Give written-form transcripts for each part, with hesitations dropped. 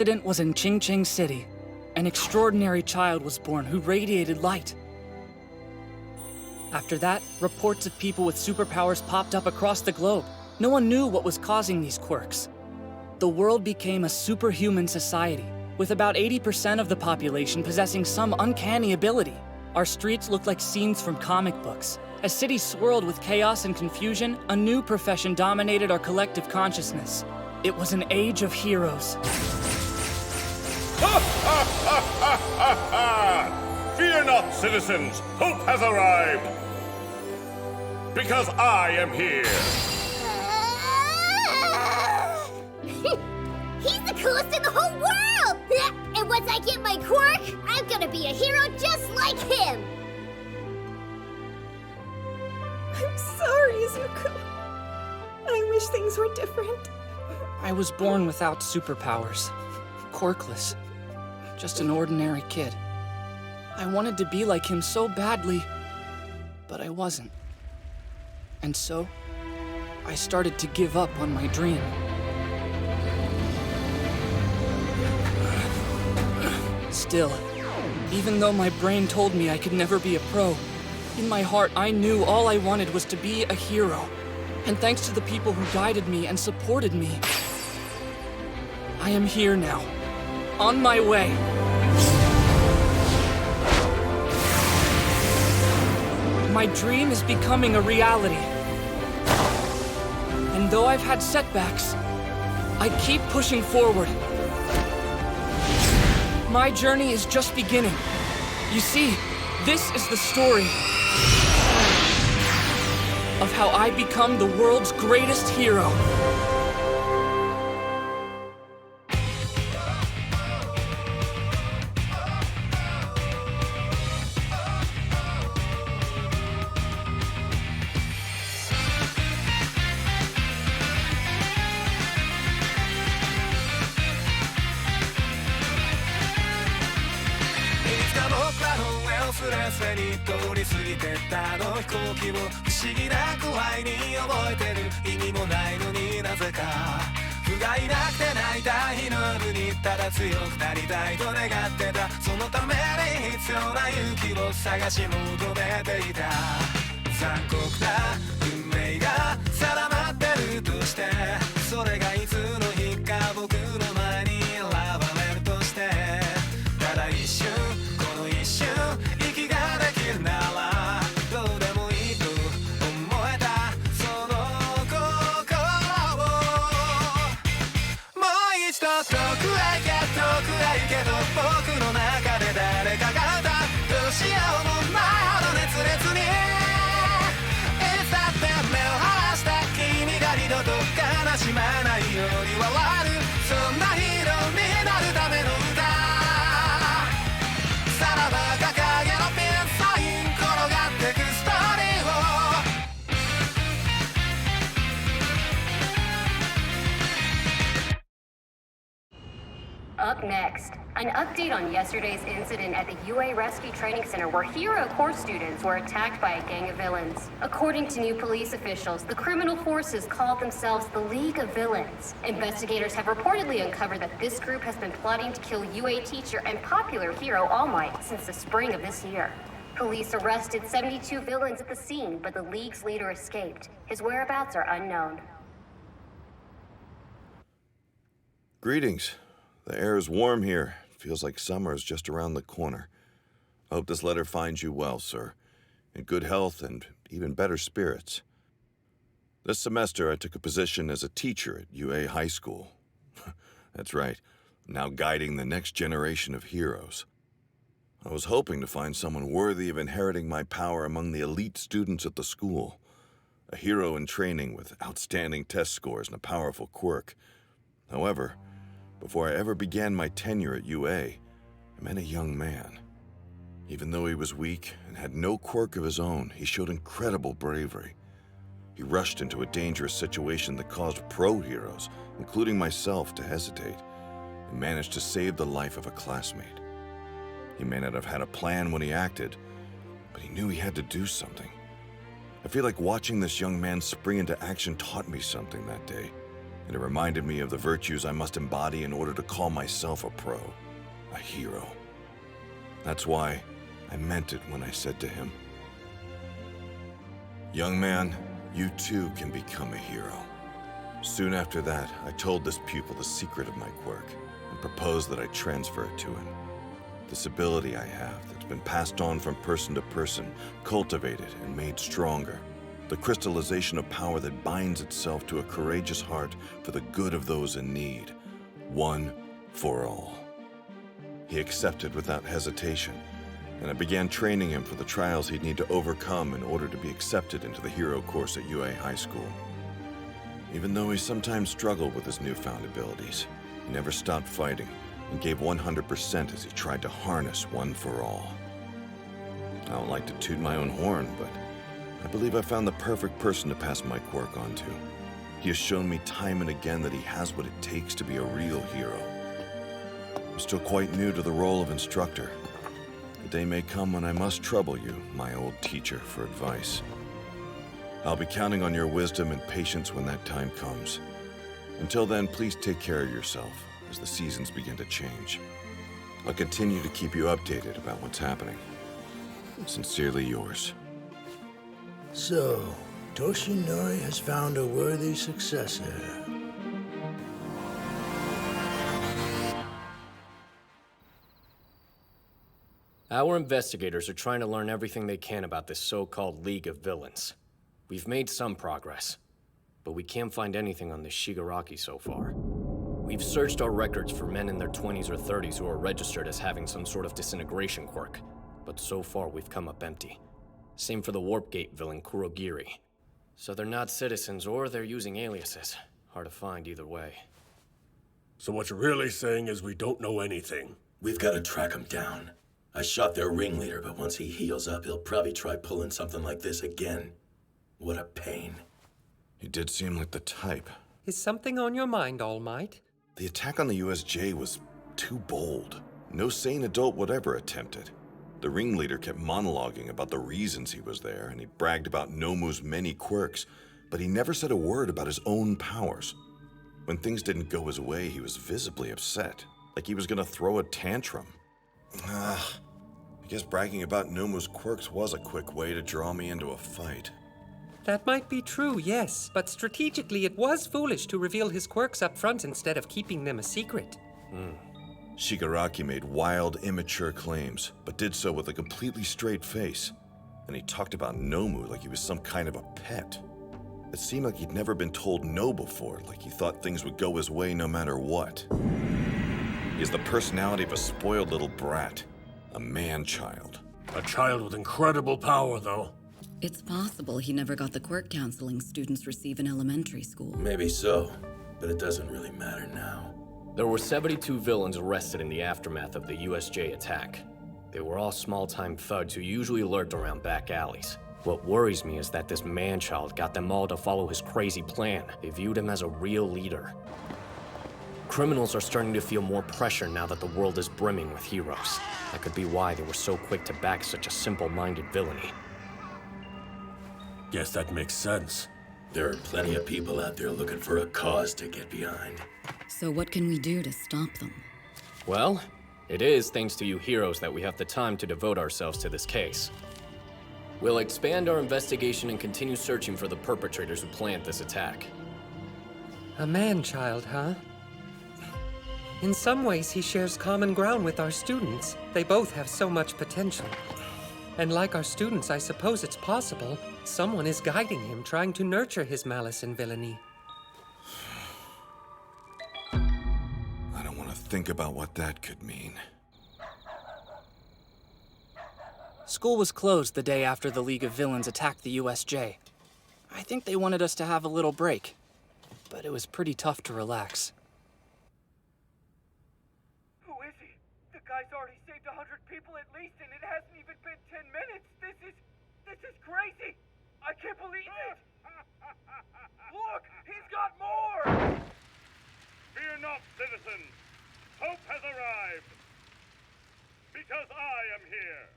incident was in Qingqing City. An extraordinary child was born who radiated light. After that, reports of people with superpowers popped up across the globe. No one knew what was causing these quirks. The world became a superhuman society, with about 80% of the population possessing some uncanny ability. Our streets looked like scenes from comic books. As cities swirled with chaos and confusion, a new profession dominated our collective consciousness. It was an age of heroes. Fear not, citizens! Hope has arrived! Because I am here! He's the coolest in the whole world! And once I get my quirk, I'm gonna be a hero just like him! I'm sorry, Zuko. I wish things were different. I was born without superpowers. Quirkless. Just an ordinary kid. I wanted to be like him so badly, but I wasn't. And so, I started to give up on my dream. Still, even though my brain told me I could never be a pro, in my heart I knew all I wanted was to be a hero. And thanks to the people who guided me and supported me, I am here now, on my way. My dream is becoming a reality. And though I've had setbacks, I keep pushing forward. My journey is just beginning. You see, this is the story of how I become the world's greatest hero. Up next, an update on yesterday's incident at the UA Rescue Training Center where Hero Corps students were attacked by a gang of villains. According to new police officials, the criminal forces called themselves the League of Villains. Investigators have reportedly uncovered that this group has been plotting to kill UA teacher and popular hero All Might since the spring of this year. Police arrested 72 villains at the scene, but the League's leader escaped. His whereabouts are unknown. Greetings. The air is warm here. Feels like summer is just around the corner. I hope this letter finds you well, sir, in good health and even better spirits. This semester, I took a position as a teacher at UA High School. That's right, I'm now guiding the next generation of heroes. I was hoping to find someone worthy of inheriting my power among the elite students at the school. A hero in training with outstanding test scores and a powerful quirk. However, before I ever began my tenure at UA, I met a young man. Even though he was weak and had no quirk of his own, he showed incredible bravery. He rushed into a dangerous situation that caused pro heroes, including myself, to hesitate, and managed to save the life of a classmate. He may not have had a plan when he acted, but he knew he had to do something. I feel like watching this young man spring into action taught me something that day, and it reminded me of the virtues I must embody in order to call myself a pro, a hero. That's why I meant it when I said to him, "Young man, you too can become a hero." Soon after that, I told this pupil the secret of my quirk and proposed that I transfer it to him. This ability I have that's been passed on from person to person, cultivated and made stronger. The crystallization of power that binds itself to a courageous heart for the good of those in need. One for all. He accepted without hesitation, and I began training him for the trials he'd need to overcome in order to be accepted into the hero course at UA High School. Even though he sometimes struggled with his newfound abilities, he never stopped fighting and gave 100% as he tried to harness one for all. I don't like to toot my own horn, but I believe I found the perfect person to pass my quirk on to. He has shown me time and again that he has what it takes to be a real hero. I'm still quite new to the role of instructor. The day may come when I must trouble you, my old teacher, for advice. I'll be counting on your wisdom and patience when that time comes. Until then, please take care of yourself as the seasons begin to change. I'll continue to keep you updated about what's happening. Sincerely yours. So, Toshinori has found a worthy successor. Our investigators are trying to learn everything they can about this so-called League of Villains. We've made some progress, but we can't find anything on this Shigaraki so far. We've searched our records for men in their 20s or 30s who are registered as having some sort of disintegration quirk, but so far we've come up empty. Same for the Warp Gate villain Kurogiri. So they're not citizens or they're using aliases. Hard to find either way. So what you're really saying is we don't know anything? We've got to track him down. I shot their ringleader, but once he heals up, he'll probably try pulling something like this again. What a pain. He did seem like the type. Is something on your mind, All Might? The attack on the USJ was too bold. No sane adult would ever attempt it. The ringleader kept monologuing about the reasons he was there, and he bragged about Nomu's many quirks, but he never said a word about his own powers. When things didn't go his way, he was visibly upset, like he was gonna throw a tantrum. I guess bragging about Nomu's quirks was a quick way to draw me into a fight. That might be true, yes, but strategically it was foolish to reveal his quirks up front instead of keeping them a secret. Shigaraki made wild, immature claims, but did so with a completely straight face. And he talked about Nomu like he was some kind of a pet. It seemed like he'd never been told no before, like he thought things would go his way no matter what. He has the personality of a spoiled little brat, a man-child. A child with incredible power, though. It's possible he never got the quirk counseling students receive in elementary school. Maybe so, but it doesn't really matter now. There were 72 villains arrested in the aftermath of the USJ attack. They were all small-time thugs who usually lurked around back alleys. What worries me is that this man-child got them all to follow his crazy plan. They viewed him as a real leader. Criminals are starting to feel more pressure now that the world is brimming with heroes. That could be why they were so quick to back such a simple-minded villainy. Guess that makes sense. There are plenty of people out there looking for a cause to get behind. So what can we do to stop them? Well, it is thanks to you heroes that we have the time to devote ourselves to this case. We'll expand our investigation and continue searching for the perpetrators who planned this attack. A man-child, huh? In some ways, he shares common ground with our students. They both have so much potential. And like our students, I suppose it's possible someone is guiding him, trying to nurture his malice and villainy. I don't want to think about what that could mean. School was closed the day after the League of Villains attacked the USJ. I think they wanted us to have a little break, but it was pretty tough to relax. Who is he? The guy's already saved 100 people at least, and it hasn't even been 10 minutes. This is crazy. I can't believe it. Look, he's got more. Fear not, citizens. Hope has arrived. Because I am here.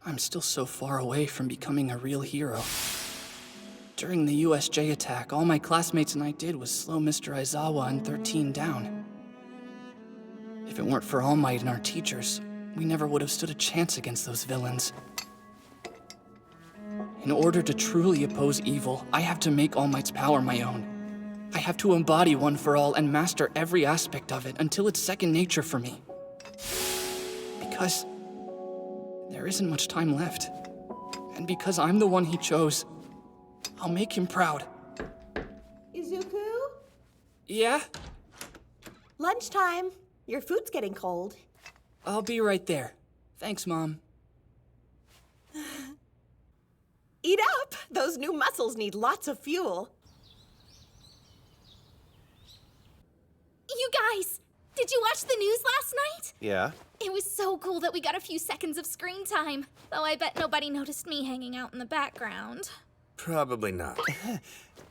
I'm still so far away from becoming a real hero. During the USJ attack, all my classmates and I did was slow Mr. Aizawa and 13 down. If it weren't for All Might and our teachers, we never would have stood a chance against those villains. In order to truly oppose evil, I have to make All Might's power my own. I have to embody One for All and master every aspect of it until it's second nature for me. Because there isn't much time left. And because I'm the one he chose, I'll make him proud. Izuku? Yeah? Lunchtime. Your food's getting cold. I'll be right there. Thanks, Mom. Eat up! Those new muscles need lots of fuel. You guys, did you watch the news last night? Yeah? It was so cool that we got a few seconds of screen time. Though I bet nobody noticed me hanging out in the background. Probably not.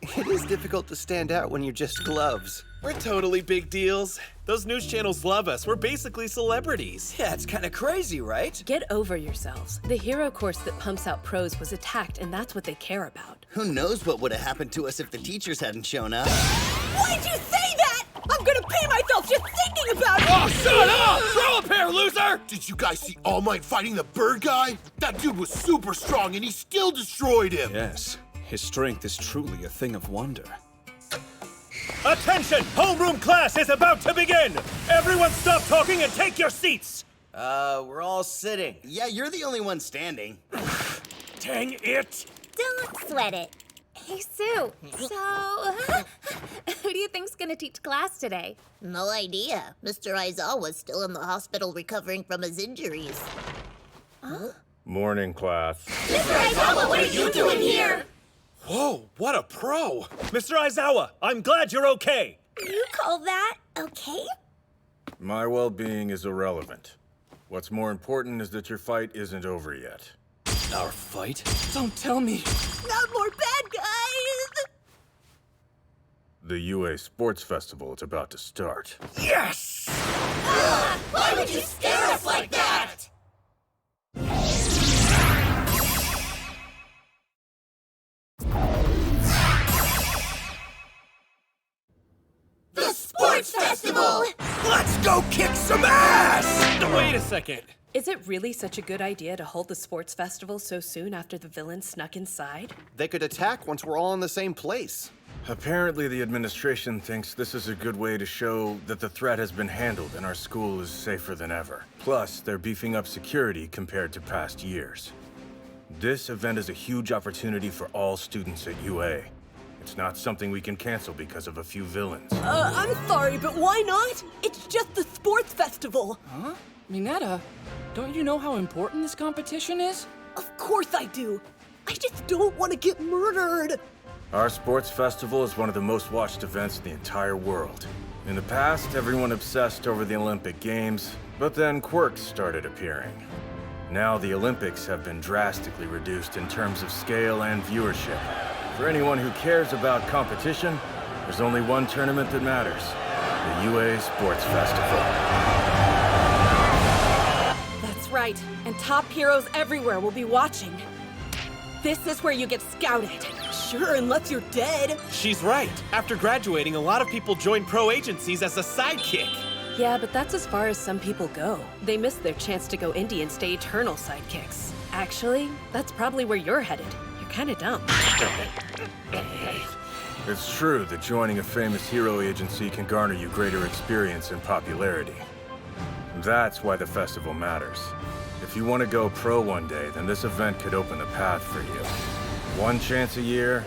It is difficult to stand out when you're just gloves. We're totally big deals. Those news channels love us. We're basically celebrities. Yeah, it's kind of crazy, right? Get over yourselves. The hero course that pumps out pros was attacked, and that's what they care about. Who knows what would have happened to us if the teachers hadn't shown up? Why'd you say that? I'm gonna pee myself just thinking about it! Oh, shut up! Throw up here, loser! Did you guys see All Might fighting the bird guy? That dude was super strong and he still destroyed him! Yes, his strength is truly a thing of wonder. Attention! Homeroom class is about to begin! Everyone stop talking and take your seats! We're all sitting. Yeah, you're the only one standing. Dang it! Don't sweat it. Hey, Sue. So, who do you think's gonna teach class today? No idea. Mr. Aizawa's still in the hospital recovering from his injuries. Huh? Morning, class. Mr. Aizawa, what are you doing here? Whoa, what a pro! Mr. Aizawa, I'm glad you're okay! You call that okay? My well-being is irrelevant. What's more important is that your fight isn't over yet. Our fight? Don't tell me. Not more bad guys! The UA Sports Festival is about to start. Yes! Why would you scare us like that? The Sports Festival! Let's go kick some ass! Wait a second. Is it really such a good idea to hold the sports festival so soon after the villains snuck inside? They could attack once we're all in the same place. Apparently, the administration thinks this is a good way to show that the threat has been handled and our school is safer than ever. Plus, they're beefing up security compared to past years. This event is a huge opportunity for all students at UA. It's not something we can cancel because of a few villains. I'm sorry, but why not? It's just the sports festival. Huh? Minetta, don't you know how important this competition is? Of course I do. I just don't want to get murdered. Our sports festival is one of the most watched events in the entire world. In the past, everyone obsessed over the Olympic Games, but then quirks started appearing. Now the Olympics have been drastically reduced in terms of scale and viewership. For anyone who cares about competition, there's only one tournament that matters: the UA Sports Festival. That's right, and top heroes everywhere will be watching. This is where you get scouted. Sure, unless you're dead. She's right. After graduating, a lot of people join pro agencies as a sidekick. Yeah, but that's as far as some people go. They miss their chance to go indie and stay eternal sidekicks. Actually, that's probably where you're headed. You're kinda dumb. It's true that joining a famous hero agency can garner you greater experience and popularity. That's why the festival matters. If you want to go pro one day, then this event could open the path for you. 1 chance a year,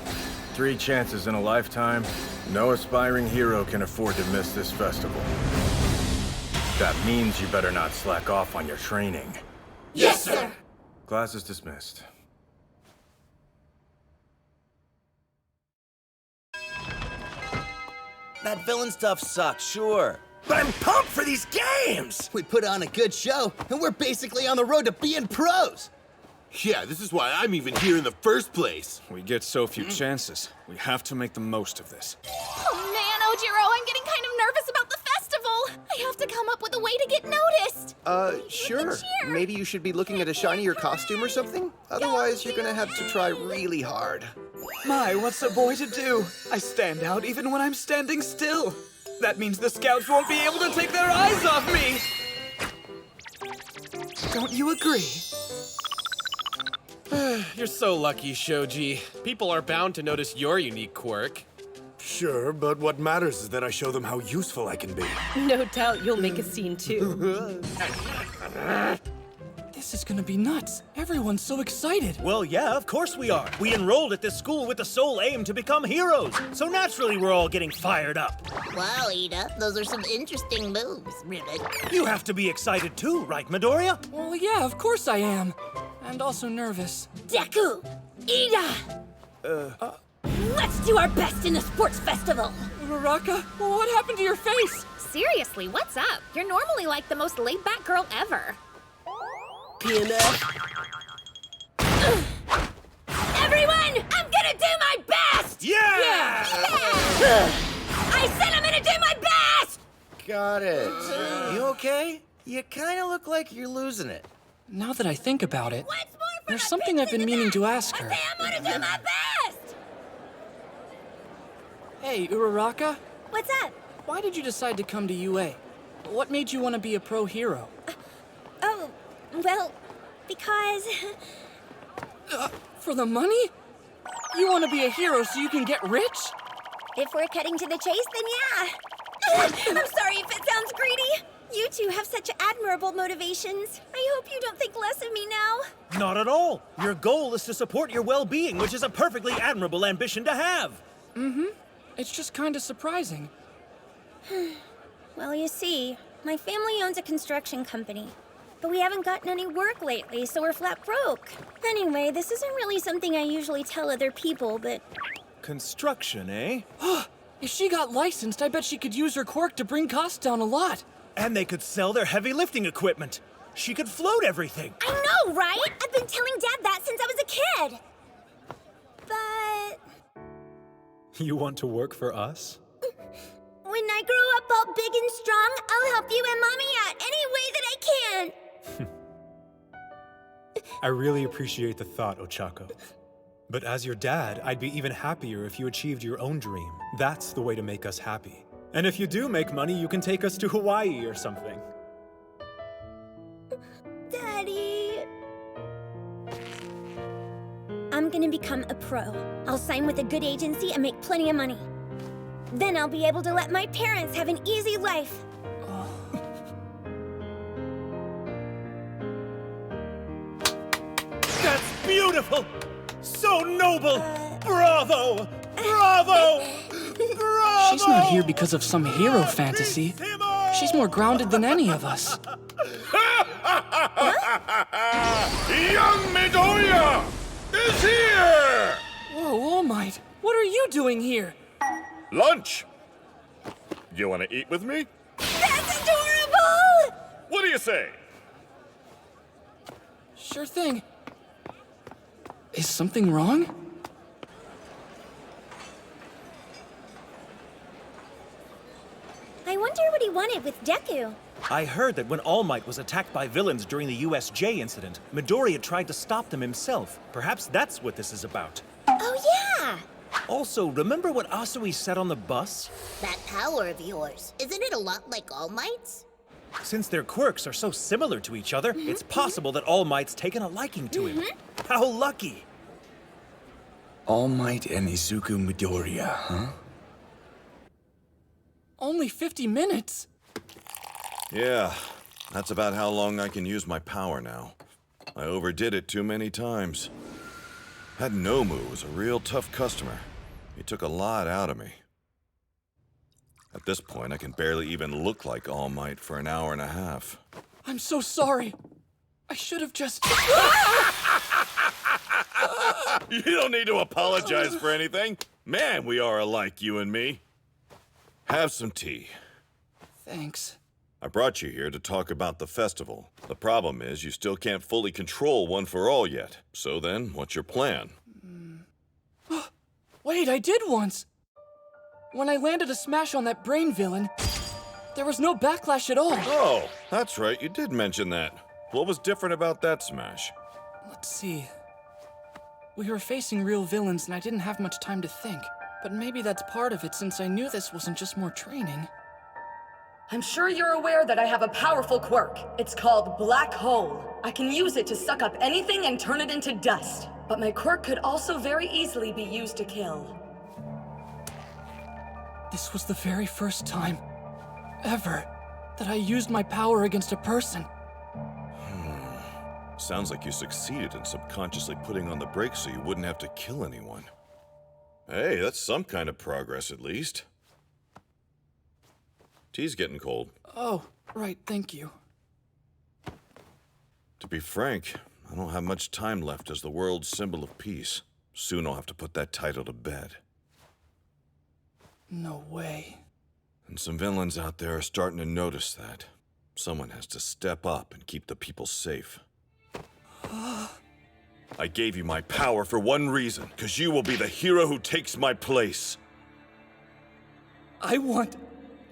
3 chances in a lifetime. No aspiring hero can afford to miss this festival. That means you better not slack off on your training. Yes, sir! Class is dismissed. That villain stuff sucks, sure. But I'm pumped for these games! We put on a good show, and we're basically on the road to being pros. Yeah, this is why I'm even here in the first place. We get so few chances. We have to make the most of this. Oh man, Ojiro, I'm getting kind of nervous about the festival. I have to come up with a way to get noticed! Sure. Maybe you should be looking at a shinier costume or something? Otherwise, you're gonna have to try really hard. My, what's a boy to do? I stand out even when I'm standing still. That means the scouts won't be able to take their eyes off me! Don't you agree? You're so lucky, Shoji. People are bound to notice your unique quirk. Sure, but what matters is that I show them how useful I can be. No doubt you'll make a scene too. This is gonna be nuts. Everyone's so excited. Well, yeah, of course we are. We enrolled at this school with the sole aim to become heroes. So naturally, we're all getting fired up. Wow, Ida, those are some interesting moves, Ribbit. You have to be excited too, right, Midoriya? Well, yeah, of course I am. And also nervous. Deku! Ida! Let's do our best in the sports festival! Uraraka, what happened to your face? Seriously, what's up? You're normally like the most laid-back girl ever. PMF. Everyone, I'm gonna do my best! Yeah! I said I'm gonna do my best! Got it. You okay? You kinda look like you're losing it. Now that I think about it, there's something I've been meaning to ask her. I'm gonna do my best! Hey, Uraraka, What's up? why did you decide to come to UA? What made you want to be a pro hero? Oh, well, because... For the money? You want to be a hero so you can get rich? If we're cutting to the chase, then yeah. I'm sorry if it sounds greedy. You two have such admirable motivations. I hope you don't think less of me now. Not at all. Your goal is to support your well-being, which is a perfectly admirable ambition to have. Mm-hmm. It's just kind of surprising. Well, you see, my family owns a construction company. But we haven't gotten any work lately, so we're flat broke. Anyway, this isn't really something I usually tell other people, but... Construction, eh? If she got licensed, I bet she could use her quirk to bring costs down a lot. And they could sell their heavy lifting equipment. She could float everything. I know, right? I've been telling Dad that since I was a kid. But... You want to work for us? when I grow up all big and strong, I'll help you and Mommy out any way that I can. I really appreciate the thought, Ochako. But as your dad, I'd be even happier if you achieved your own dream. That's the way to make us happy. And if you do make money, you can take us to Hawaii or something. Daddy... I'm gonna become a pro. I'll sign with a good agency and make plenty of money. Then I'll be able to let my parents have an easy life. That's beautiful! So noble! Bravo! Bravo! Bravo! She's not here because of some hero fantasy. She's more grounded than any of us. Young Midoriya is here! Whoa, All Might, what are you doing here? Lunch! You want to eat with me? That's adorable! What do you say? Sure thing. Is something wrong? I wonder what he wanted with Deku. I heard that when All Might was attacked by villains during the USJ incident, Midoriya tried to stop them himself. Perhaps that's what this is about. Oh, yeah! Also, remember what Asui said on the bus? That power of yours, isn't it a lot like All Might's? Since their quirks are so similar to each other, it's possible that All Might's taken a liking to him. How lucky! All Might and Izuku Midoriya, huh? Only 50 minutes? Yeah, that's about how long I can use my power now. I overdid it too many times. That Nomu was a real tough customer. He took a lot out of me. At this point, I can barely even look like All Might for an hour and a half. I'm so sorry. I should have just... You don't need to apologize for anything. Man, we are alike, you and me. Have some tea. Thanks. I brought you here to talk about the festival. The problem is you still can't fully control One for All yet. So then, what's your plan? Wait, I did once! When I landed a smash on that brain villain, There was no backlash at all. Oh, that's right, you did mention that. What was different about that smash? Let's see. We were facing real villains and I didn't have much time to think. But maybe that's part of it since I knew this wasn't just more training. I'm sure you're aware that I have a powerful quirk. It's called Black Hole. I can use it to suck up anything and turn it into dust. But my quirk could also very easily be used to kill. This was the very first time, ever, that I used my power against a person. Sounds like you succeeded in subconsciously putting on the brakes so you wouldn't have to kill anyone. Hey, that's some kind of progress at least. Tea's getting cold. Oh, right, thank you. To be frank, I don't have much time left as the world's symbol of peace. Soon I'll have to put that title to bed. No way. And some villains out there are starting to notice that. Someone has to step up and keep the people safe. I gave you my power for one reason, because you will be the hero who takes my place. I want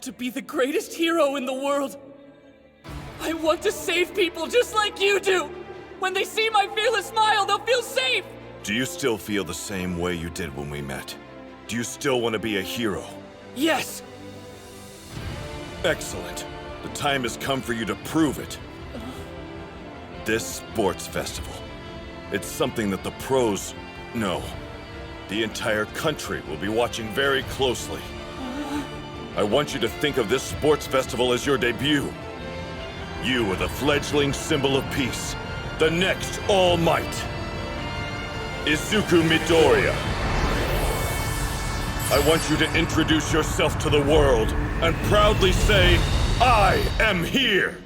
to be the greatest hero in the world. I want to save people just like you do. When they see my fearless smile, they'll feel safe. Do you still feel the same way you did when we met? Do you still want to be a hero? Yes. Excellent. The time has come for you to prove it. This sports festival. It's something that the pros know. The entire country will be watching very closely. I want you to think of this sports festival as your debut. You are the fledgling symbol of peace. The next All Might. Izuku Midoriya. I want you to introduce yourself to the world and proudly say, I am here!